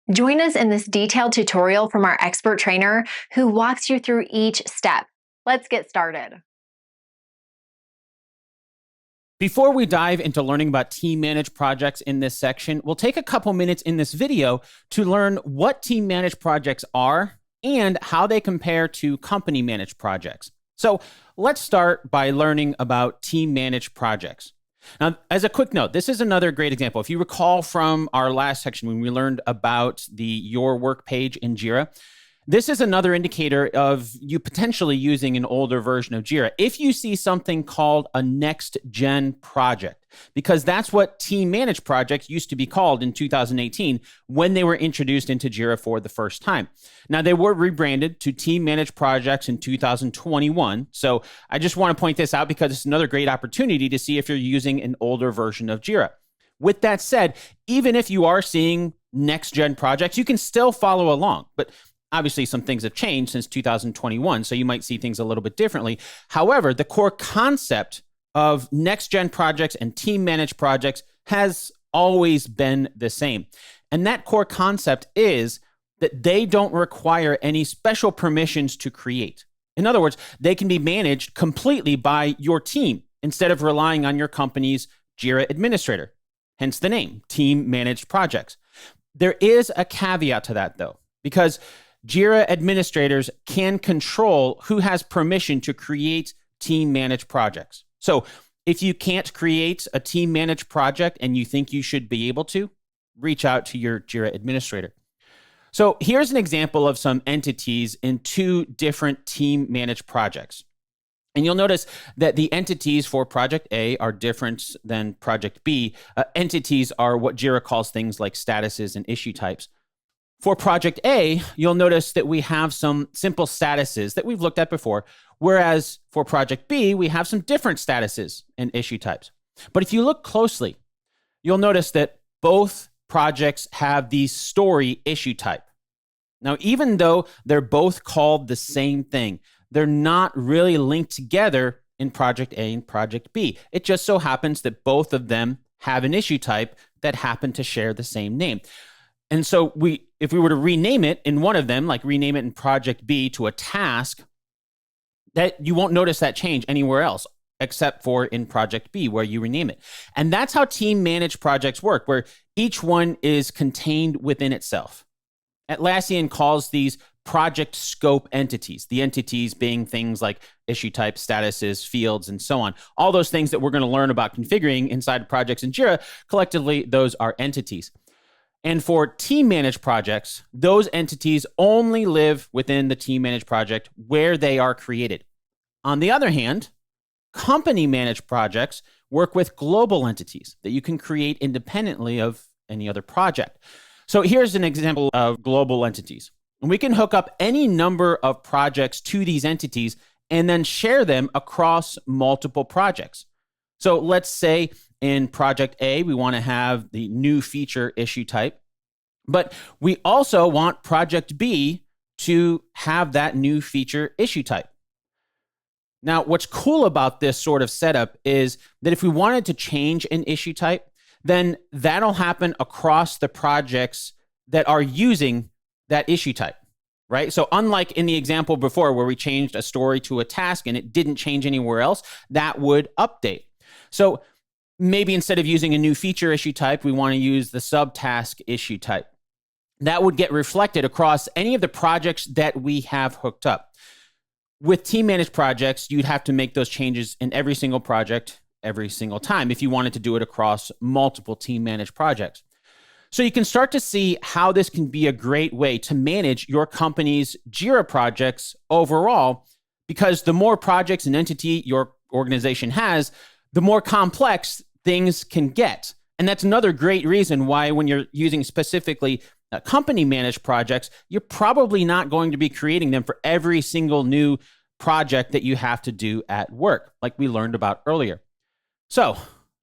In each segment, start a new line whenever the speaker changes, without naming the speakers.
Join us in this detailed tutorial from our expert trainer who walks you through each step. Let's get started.
Before we dive into learning about team managed projects in this section, we'll take a couple minutes in this video to learn what team managed projects are and how they compare to company managed projects. So let's start by learning about team managed projects. Now, as a quick note, this is another great example. If you recall from our last section when we learned about the Your Work page in Jira, this is another indicator of you potentially using an older version of Jira. If you see something called a next-gen project, because that's what team managed projects used to be called in 2018 when they were introduced into Jira for the first time. Now, they were rebranded to team managed projects in 2021. So I just want to point this out because it's another great opportunity to see if you're using an older version of Jira. With that said, even if you are seeing next-gen projects, you can still follow along. But obviously, some things have changed since 2021, so you might see things a little bit differently. However, the core concept of next-gen projects and team-managed projects has always been the same. And that core concept is that they don't require any special permissions to create. In other words, they can be managed completely by your team instead of relying on your company's Jira administrator, hence the name, team-managed projects. There is a caveat to that, though, because Jira administrators can control who has permission to create team-managed projects. So if you can't create a team-managed project and you think you should be able to, reach out to your Jira administrator. So here's an example of some entities in two different team-managed projects. And you'll notice that the entities for Project A are different than Project B. Entities are what Jira calls things like statuses and issue types. For Project A, you'll notice that we have some simple statuses that we've looked at before, whereas for Project B, we have some different statuses and issue types. But if you look closely, you'll notice that both projects have the story issue type. Now, even though they're both called the same thing, they're not really linked together in Project A and Project B. It just so happens that both of them have an issue type that happen to share the same name. And so if we were to rename it in one of them, like rename it in Project B to a task, that you won't notice that change anywhere else except for in Project B where you rename it. And that's how team managed projects work, where each one is contained within itself. Atlassian calls these project scope entities, the entities being things like issue types, statuses, fields, and so on. All those things that we're going to learn about configuring inside projects in Jira, collectively, those are entities. And for team-managed projects, those entities only live within the team-managed project where they are created. On the other hand, company-managed projects work with global entities that you can create independently of any other project. So here's an example of global entities. And we can hook up any number of projects to these entities and then share them across multiple projects. So let's say in Project A, we want to have the new feature issue type, but we also want Project B to have that new feature issue type. Now, what's cool about this sort of setup is that if we wanted to change an issue type, then that'll happen across the projects that are using that issue type, right? So unlike in the example before where we changed a story to a task and it didn't change anywhere else, that would update. So maybe instead of using a new feature issue type, we want to use the subtask issue type. That would get reflected across any of the projects that we have hooked up. With team-managed projects, you'd have to make those changes in every single project every single time if you wanted to do it across multiple team-managed projects. So you can start to see how this can be a great way to manage your company's Jira projects overall, because the more projects and entity your organization has, the more complex things can get. And that's another great reason why when you're using specifically company-managed projects, you're probably not going to be creating them for every single new project that you have to do at work, like we learned about earlier. So,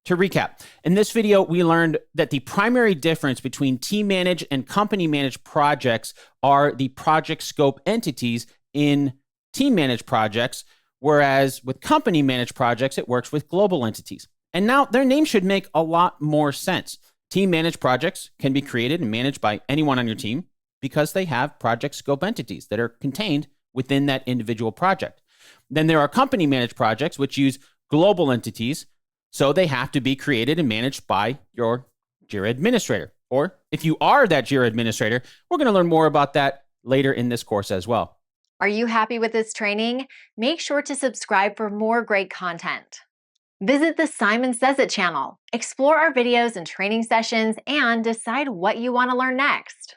to recap, in this video, we learned that the primary difference between team-managed and company-managed projects are the project scope entities in team-managed projects, whereas with company-managed projects, it works with global entities. And now their name should make a lot more sense. Team managed projects can be created and managed by anyone on your team because they have project scope entities that are contained within that individual project. Then there are company managed projects which use global entities, so they have to be created and managed by your Jira administrator. Or if you are that Jira administrator, we're going to learn more about that later in this course as well.
Are you happy with this training? Make sure to subscribe for more great content. Visit the Simon Says It channel, explore our videos and training sessions, and decide what you want to learn next.